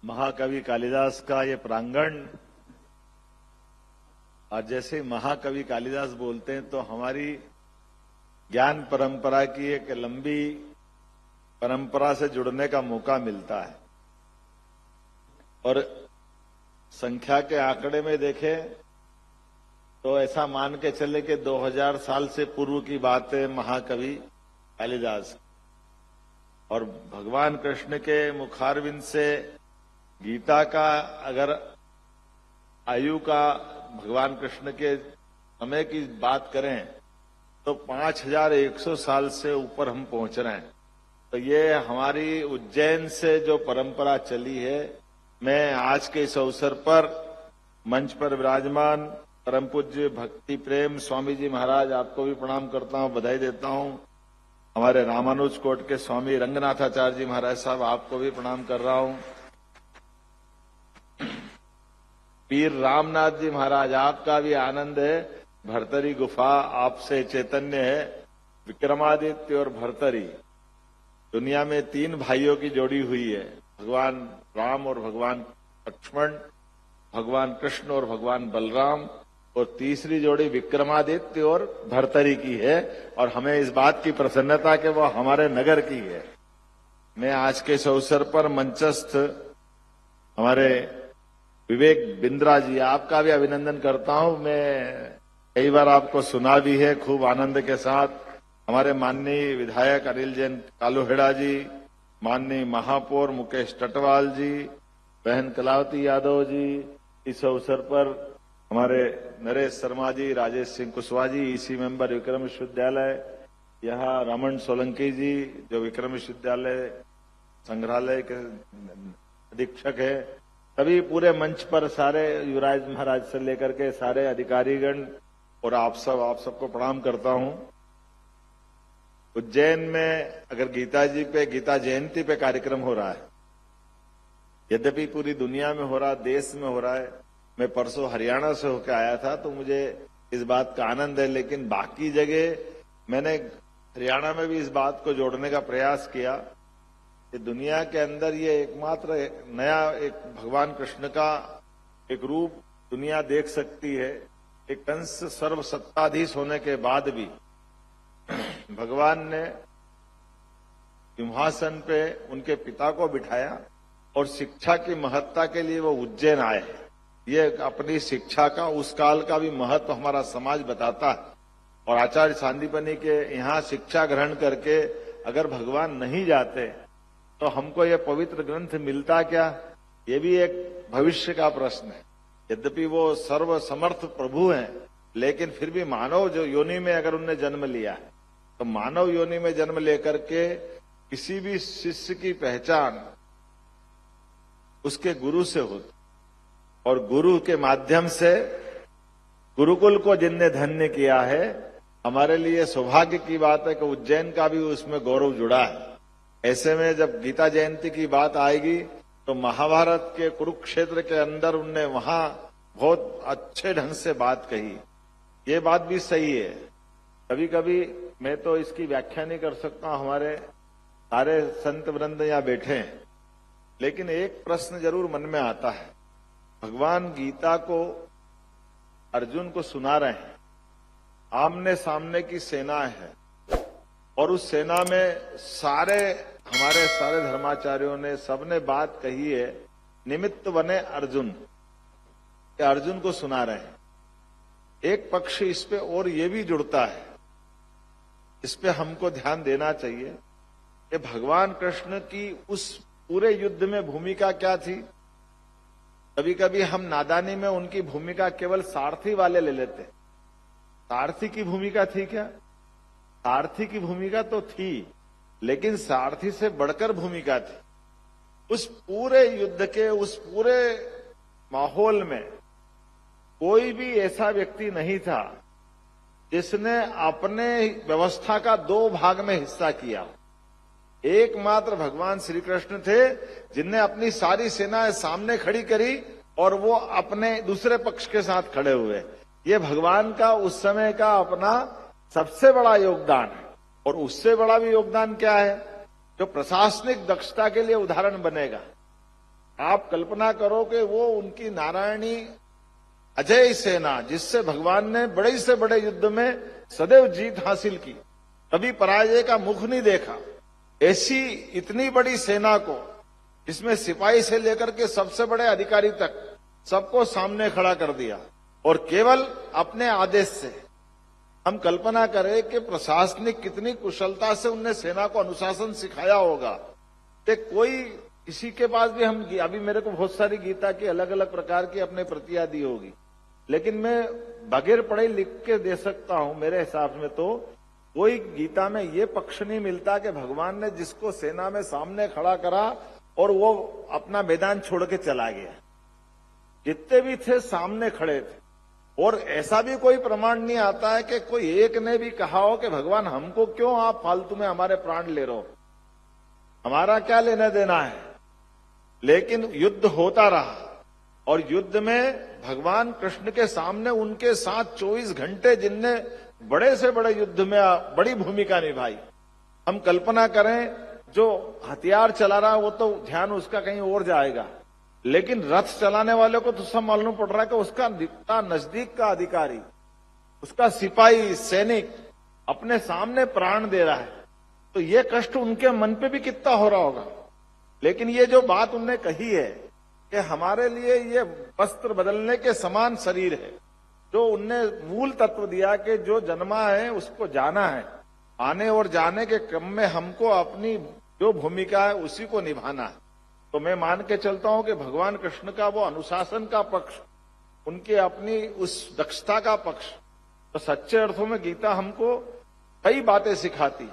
महाकवि कालिदास का ये प्रांगण, और जैसे महाकवि कालिदास बोलते हैं तो हमारी ज्ञान परंपरा की एक लंबी परंपरा से जुड़ने का मौका मिलता है। और संख्या के आंकड़े में देखें तो ऐसा मान के चले कि 2000 साल से पूर्व की बात है महाकवि कालिदास, और भगवान कृष्ण के मुखारविंद से गीता का अगर आयु का भगवान कृष्ण के समय की बात करें तो 5100 साल से ऊपर हम पहुंच रहे हैं। तो ये हमारी उज्जैन से जो परंपरा चली है, मैं आज के इस अवसर पर मंच पर विराजमान परम पूज्य भक्ति प्रेम स्वामी जी महाराज, आपको भी प्रणाम करता हूं, बधाई देता हूं। हमारे रामानुज कोट के स्वामी रंगनाथाचार्य जी महाराज साहब, आपको भी प्रणाम कर रहा हूं। पीर रामनाथ जी महाराज, आपका भी आनंद है। भरतरी गुफा आपसे चैतन्य है। विक्रमादित्य और भरतरी, दुनिया में 3 भाइयों की जोड़ी हुई है, भगवान राम और भगवान लक्ष्मण, भगवान कृष्ण और भगवान बलराम, और तीसरी जोड़ी विक्रमादित्य और भरतरी की है। और हमें इस बात की प्रसन्नता कि वो हमारे नगर की है। मैं आज के इस अवसर पर मंचस्थ हमारे विवेक बिंद्रा जी, आपका भी अभिनंदन करता हूं। मैं कई बार आपको सुना भी है खूब आनंद के साथ। हमारे माननीय विधायक अनिल जैन कालूहेड़ा जी, माननीय महापौर मुकेश टटवाल जी, बहन कलावती यादव जी, इस अवसर पर हमारे नरेश शर्मा जी, राजेश सिंह कुशवाहा जी, ईसी मेंबर विक्रम विश्वविद्यालय, यहाँ रमन सोलंकी जी जो विक्रम विश्वविद्यालय संग्रहालय के अधीक्षक है, सभी पूरे मंच पर सारे युवराज महाराज से लेकर के सारे अधिकारीगण और आप सबको प्रणाम करता हूं। उज्जैन में अगर गीता जयंती पे कार्यक्रम हो रहा है, यद्यपि पूरी दुनिया में हो रहा, देश में हो रहा है। मैं परसों हरियाणा से होकर आया था तो मुझे इस बात का आनंद है, लेकिन बाकी जगह मैंने हरियाणा में भी इस बात को जोड़ने का प्रयास किया कि दुनिया के अंदर ये एकमात्र नया एक भगवान कृष्ण का एक रूप दुनिया देख सकती है। एक कंस सर्वसत्ताधीश होने के बाद भी भगवान ने सिंहासन पे उनके पिता को बिठाया और शिक्षा की महत्ता के लिए वो उज्जैन आए। ये अपनी शिक्षा का, उस काल का भी महत्व हमारा समाज बताता है। और आचार्य सांदीपनि के यहाँ शिक्षा ग्रहण करके अगर भगवान नहीं जाते तो हमको ये पवित्र ग्रंथ मिलता क्या, ये भी एक भविष्य का प्रश्न है। यद्यपि वो सर्व समर्थ प्रभु हैं, लेकिन फिर भी मानव जो योनि में अगर उनने जन्म लिया है तो मानव योनि में जन्म लेकर के किसी भी शिष्य की पहचान उसके गुरु से होती, और गुरु के माध्यम से गुरुकुल को जिनने धन्य किया है, हमारे लिए सौभाग्य की बात है कि उज्जैन का भी उसमें गौरव जुड़ा है। ऐसे में जब गीता जयंती की बात आएगी तो महाभारत के कुरुक्षेत्र के अंदर उनने वहां बहुत अच्छे ढंग से बात कही। ये बात भी सही है। कभी कभी मैं तो इसकी व्याख्या नहीं कर सकता, हमारे सारे संत वृंद यहां बैठे हैं, लेकिन एक प्रश्न जरूर मन में आता है। भगवान गीता को अर्जुन को सुना रहे हैं, आमने सामने की सेना है, और उस सेना में हमारे सारे धर्माचार्यों ने सबने बात कही है, निमित्त बने अर्जुन, कि अर्जुन को सुना रहे हैं। एक पक्ष इस पे और ये भी जुड़ता है, इस पे हमको ध्यान देना चाहिए कि भगवान कृष्ण की उस पूरे युद्ध में भूमिका क्या थी। कभी कभी हम नादानी में उनकी भूमिका केवल सारथी वाले ले लेते। सारथी की भूमिका थी क्या? सारथी की भूमिका तो थी, लेकिन सारथी से बढ़कर भूमिका थी। उस पूरे युद्ध के उस पूरे माहौल में कोई भी ऐसा व्यक्ति नहीं था जिसने अपने व्यवस्था का 2 भाग में हिस्सा किया। एकमात्र भगवान श्री कृष्ण थे जिनने अपनी सारी सेनाएं सामने खड़ी करी और वो अपने दूसरे पक्ष के साथ खड़े हुए। ये भगवान का उस समय का अपना सबसे बड़ा योगदान है। और उससे बड़ा भी योगदान क्या है, जो प्रशासनिक दक्षता के लिए उदाहरण बनेगा। आप कल्पना करो कि वो उनकी नारायणी अजय सेना, जिससे भगवान ने बड़े से बड़े युद्ध में सदैव जीत हासिल की, कभी पराजय का मुख नहीं देखा, ऐसी इतनी बड़ी सेना को, जिसमें सिपाही से लेकर के सबसे बड़े अधिकारी तक सबको सामने खड़ा कर दिया, और केवल अपने आदेश से। हम कल्पना करें कि प्रशासनिक कितनी कुशलता से उनने सेना को अनुशासन सिखाया होगा। कि कोई किसी के पास भी, हम अभी मेरे को बहुत सारी गीता की अलग अलग प्रकार की अपने प्रतियां दी होगी, लेकिन मैं बगैर पढ़े लिख के दे सकता हूं। मेरे हिसाब में तो कोई गीता में ये पक्ष नहीं मिलता कि भगवान ने जिसको सेना में सामने खड़ा करा और वो अपना मैदान छोड़ के चला गया। जितने भी थे सामने खड़े थे, और ऐसा भी कोई प्रमाण नहीं आता है कि कोई एक ने भी कहा हो कि भगवान हमको क्यों आप फालतू में हमारे प्राण ले रहे हो, हमारा क्या लेना देना है। लेकिन युद्ध होता रहा, और युद्ध में भगवान कृष्ण के सामने उनके साथ 24 घंटे जिनने बड़े से बड़े युद्ध में बड़ी भूमिका निभाई। हम कल्पना करें, जो हथियार चला रहा वो तो ध्यान उसका कहीं और जाएगा, लेकिन रथ चलाने वाले को तो सब मालूम पड़ रहा है कि उसका कितना नजदीक का अधिकारी, उसका सिपाही सैनिक अपने सामने प्राण दे रहा है, तो ये कष्ट उनके मन पे भी कितना हो रहा होगा। लेकिन ये जो बात उनने कही है कि हमारे लिए ये वस्त्र बदलने के समान शरीर है, जो उनने मूल तत्व दिया कि जो जन्मा है उसको जाना है, आने और जाने के क्रम में हमको अपनी जो भूमिका है उसी को निभाना है। तो मैं मान के चलता हूं कि भगवान कृष्ण का वो अनुशासन का पक्ष, उनकी अपनी उस दक्षता का पक्ष, तो सच्चे अर्थों में गीता हमको कई बातें सिखाती,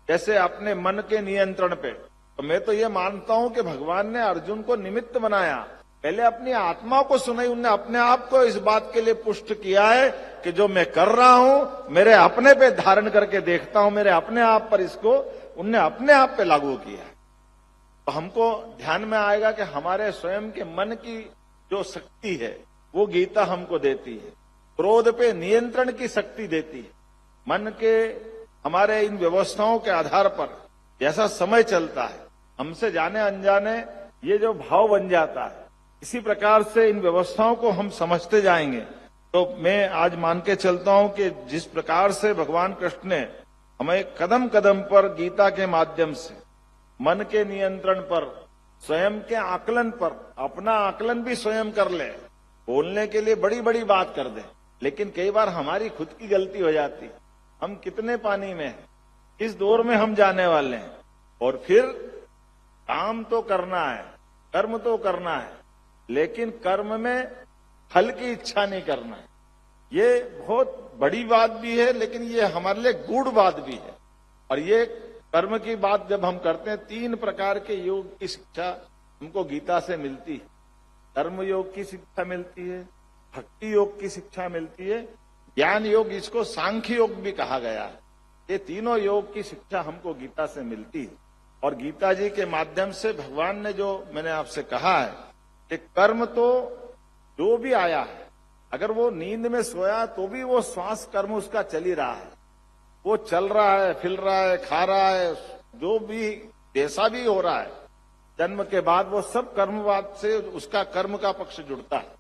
जैसे अपने मन के नियंत्रण पे। तो मैं तो ये मानता हूं कि भगवान ने अर्जुन को निमित्त बनाया, पहले अपनी आत्मा को सुनाई, उनने अपने आप को इस बात के लिए पुष्ट किया है कि जो मैं कर रहा हूं मेरे अपने पे धारण करके देखता हूं, मेरे अपने आप पर इसको उनने अपने आप पे लागू किया है। तो हमको ध्यान में आएगा कि हमारे स्वयं के मन की जो शक्ति है वो गीता हमको देती है, क्रोध पे नियंत्रण की शक्ति देती है। मन के हमारे इन व्यवस्थाओं के आधार पर जैसा समय चलता है, हमसे जाने अनजाने ये जो भाव बन जाता है, इसी प्रकार से इन व्यवस्थाओं को हम समझते जाएंगे। तो मैं आज मान के चलता हूं कि जिस प्रकार से भगवान कृष्ण ने हमें कदम कदम पर गीता के माध्यम से मन के नियंत्रण पर, स्वयं के आकलन पर, अपना आकलन भी स्वयं कर ले, बोलने के लिए बड़ी बड़ी बात कर दे, लेकिन कई बार हमारी खुद की गलती हो जाती। हम कितने पानी में हैं, किस दौर में हम जाने वाले हैं, और फिर काम तो करना है, कर्म तो करना है, लेकिन कर्म में फल की इच्छा नहीं करना है। ये बहुत बड़ी बात भी है, लेकिन ये हमारे लिए गूढ़ बात भी है। और ये कर्म की बात जब हम करते हैं, 3 प्रकार के योग की शिक्षा हमको गीता से मिलती है। कर्म योग की शिक्षा मिलती है, भक्ति योग की शिक्षा मिलती है, ज्ञान योग, इसको सांख्य योग भी कहा गया है। ये तीनों योग की शिक्षा हमको गीता से मिलती है। और गीता जी के माध्यम से भगवान ने, जो मैंने आपसे कहा है कि कर्म तो जो भी आया है, अगर वो नींद में सोया तो भी वो श्वास कर्म उसका चल ही रहा है, वो चल रहा है, फिर रहा है, खा रहा है, जो भी जैसा भी हो रहा है, जन्म के बाद वो सब कर्मवाद से उसका कर्म का पक्ष जुड़ता है।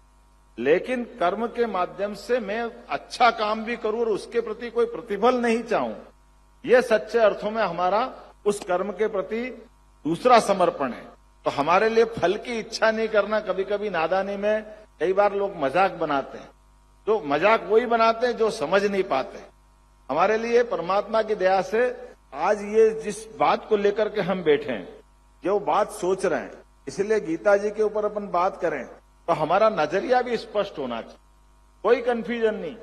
लेकिन कर्म के माध्यम से मैं अच्छा काम भी करूं और उसके प्रति कोई प्रतिफल नहीं चाहूं, ये सच्चे अर्थों में हमारा उस कर्म के प्रति दूसरा समर्पण है। तो हमारे लिए फल की इच्छा नहीं करना, कभी कभी नादानी में कई बार लोग मजाक बनाते हैं, जो मजाक वही बनाते हैं जो समझ नहीं पाते। हमारे लिए परमात्मा की दया से आज ये जिस बात को लेकर के हम बैठे हैं, जो बात सोच रहे हैं, इसलिए गीता जी के ऊपर अपन बात करें तो हमारा नजरिया भी स्पष्ट होना चाहिए, कोई कंफ्यूजन नहीं।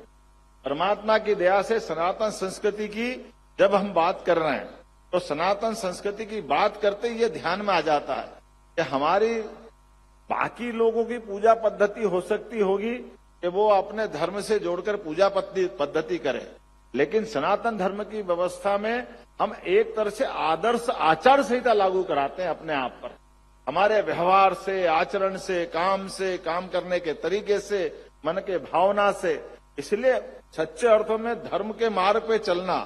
परमात्मा की दया से सनातन संस्कृति की जब हम बात कर रहे हैं, तो सनातन संस्कृति की बात करते ही ये ध्यान में आ जाता है कि हमारी बाकी लोगों की पूजा पद्धति हो सकती होगी कि वो अपने धर्म से जोड़कर पूजा पद्धति करें, लेकिन सनातन धर्म की व्यवस्था में हम एक तरह से आदर्श आचार संहिता लागू कराते हैं अपने आप पर, हमारे व्यवहार से, आचरण से, काम करने के तरीके से, मन के भावना से। इसलिए सच्चे अर्थों में धर्म के मार्ग पे चलना,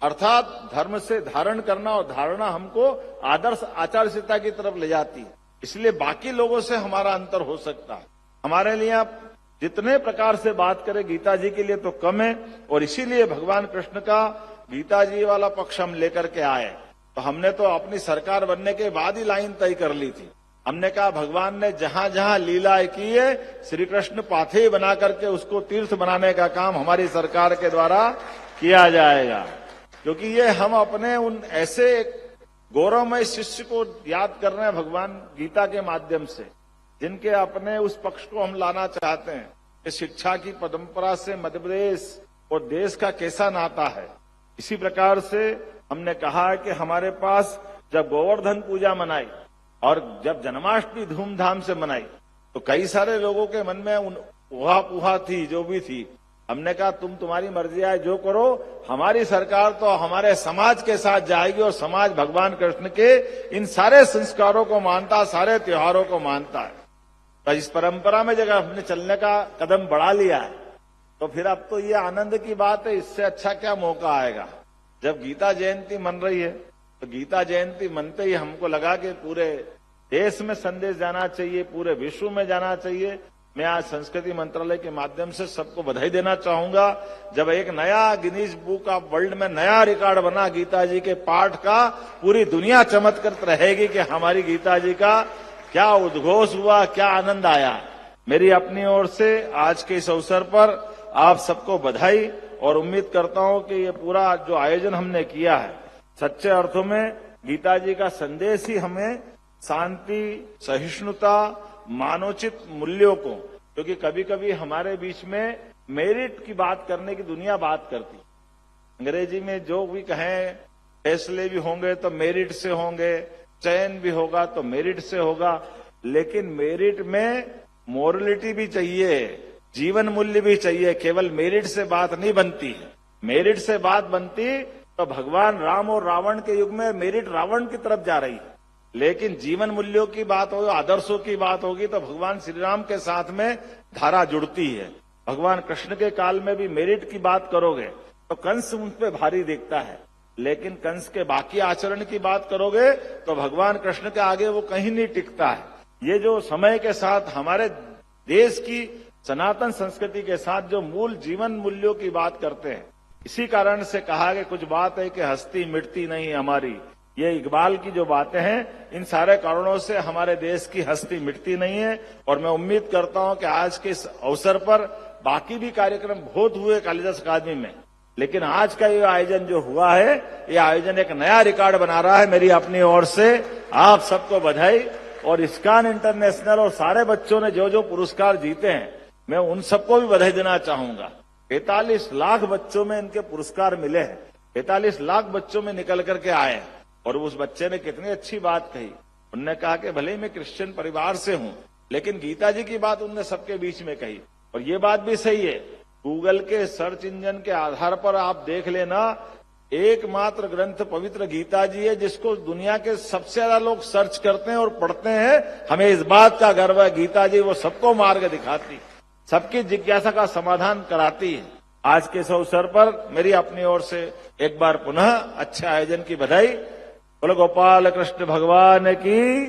अर्थात धर्म से धारण करना, और धारणा हमको आदर्श आचार संहिता की तरफ ले जाती है। इसलिए बाकी लोगों से हमारा अंतर हो सकता है। हमारे लिए आप जितने प्रकार से बात करें गीता जी के लिए तो कम है, और इसीलिए भगवान कृष्ण का गीता जी वाला पक्ष हम लेकर के आए। तो हमने तो अपनी सरकार बनने के बाद ही लाइन तय कर ली थी। हमने कहा भगवान ने जहां जहां लीलाएं की है, श्री कृष्ण पाथे बना करके उसको तीर्थ बनाने का काम हमारी सरकार के द्वारा किया जाएगा। क्योंकि ये हम अपने उन ऐसे गौरवमय शिष्य को याद कर रहे हैं भगवान गीता के माध्यम से, जिनके अपने उस पक्ष को हम लाना चाहते हैं कि शिक्षा की परंपरा से मध्य प्रदेश और देश का कैसा नाता है। इसी प्रकार से हमने कहा कि हमारे पास जब गोवर्धन पूजा मनाई और जब जन्माष्टमी धूमधाम से मनाई तो कई सारे लोगों के मन में उहा थी, जो भी थी। हमने कहा तुम्हारी मर्जी आए जो करो, हमारी सरकार तो हमारे समाज के साथ जाएगी और समाज भगवान कृष्ण के इन सारे संस्कारों को मानता, सारे त्योहारों को मानता है। तो इस परंपरा में जगह हमने चलने का कदम बढ़ा लिया है, तो फिर अब तो ये आनंद की बात है, इससे अच्छा क्या मौका आएगा। जब गीता जयंती मन रही है तो गीता जयंती मनते ही हमको लगा कि पूरे देश में संदेश जाना चाहिए, पूरे विश्व में जाना चाहिए। मैं आज संस्कृति मंत्रालय के माध्यम से सबको बधाई देना चाहूंगा। जब एक नया गिनीज बुक ऑफ वर्ल्ड में नया रिकॉर्ड बना गीता जी के पाठ का, पूरी दुनिया चमत्कृत रहेगी कि हमारी गीता जी का क्या उद्घोष हुआ, क्या आनंद आया। मेरी अपनी ओर से आज के इस अवसर पर आप सबको बधाई, और उम्मीद करता हूं कि ये पूरा जो आयोजन हमने किया है सच्चे अर्थों में गीता जी का संदेश ही हमें शांति, सहिष्णुता, मानवोचित मूल्यों को, क्योंकि कभी कभी हमारे बीच में मेरिट की बात करने की दुनिया बात करती। अंग्रेजी में जो भी कहें, फैसले भी होंगे तो मेरिट से होंगे, चयन भी होगा तो मेरिट से होगा, लेकिन मेरिट में मोरलिटी भी चाहिए, जीवन मूल्य भी चाहिए। केवल मेरिट से बात नहीं बनती है। मेरिट से बात बनती तो भगवान राम और रावण के युग में मेरिट रावण की तरफ जा रही है, लेकिन जीवन मूल्यों की बात होगी, आदर्शों की बात होगी तो भगवान श्री राम के साथ में धारा जुड़ती है। भगवान कृष्ण के काल में भी मेरिट की बात करोगे तो कंस उन पे भारी दिखता है, लेकिन कंस के बाकी आचरण की बात करोगे तो भगवान कृष्ण के आगे वो कहीं नहीं टिकता है। ये जो समय के साथ हमारे देश की सनातन संस्कृति के साथ जो मूल जीवन मूल्यों की बात करते हैं, इसी कारण से कहा कि कुछ बात है कि हस्ती मिटती नहीं हमारी। ये इकबाल की जो बातें हैं, इन सारे कारणों से हमारे देश की हस्ती मिटती नहीं है। और मैं उम्मीद करता हूं कि आज के इस अवसर पर बाकी भी कार्यक्रम बहुत हुए कालिदास अकादमी में, लेकिन आज का ये आयोजन जो हुआ है, ये आयोजन एक नया रिकॉर्ड बना रहा है। मेरी अपनी ओर से आप सबको बधाई। और इस्कॉन इंटरनेशनल और सारे बच्चों ने जो जो पुरस्कार जीते हैं, मैं उन सबको भी बधाई देना चाहूंगा। 45 लाख बच्चों में इनके पुरस्कार मिले हैं, 45 लाख बच्चों में निकल करके आए। और उस बच्चे ने कितनी अच्छी बात कही, उनने कहा कि भले ही मैं क्रिश्चियन परिवार से हूं, लेकिन गीता जी की बात उनने सबके बीच में कही। और ये बात भी सही है, गूगल के सर्च इंजन के आधार पर आप देख लेना, एकमात्र ग्रंथ पवित्र गीता जी है जिसको दुनिया के सबसे ज्यादा लोग सर्च करते हैं और पढ़ते हैं। हमें इस बात का गर्व है, गीता जी वो सबको मार्ग दिखाती, सबकी जिज्ञासा का समाधान कराती है। आज के इस अवसर पर मेरी अपनी ओर से एक बार पुनः अच्छे आयोजन की बधाई। बोलो गोपाल कृष्ण भगवान की।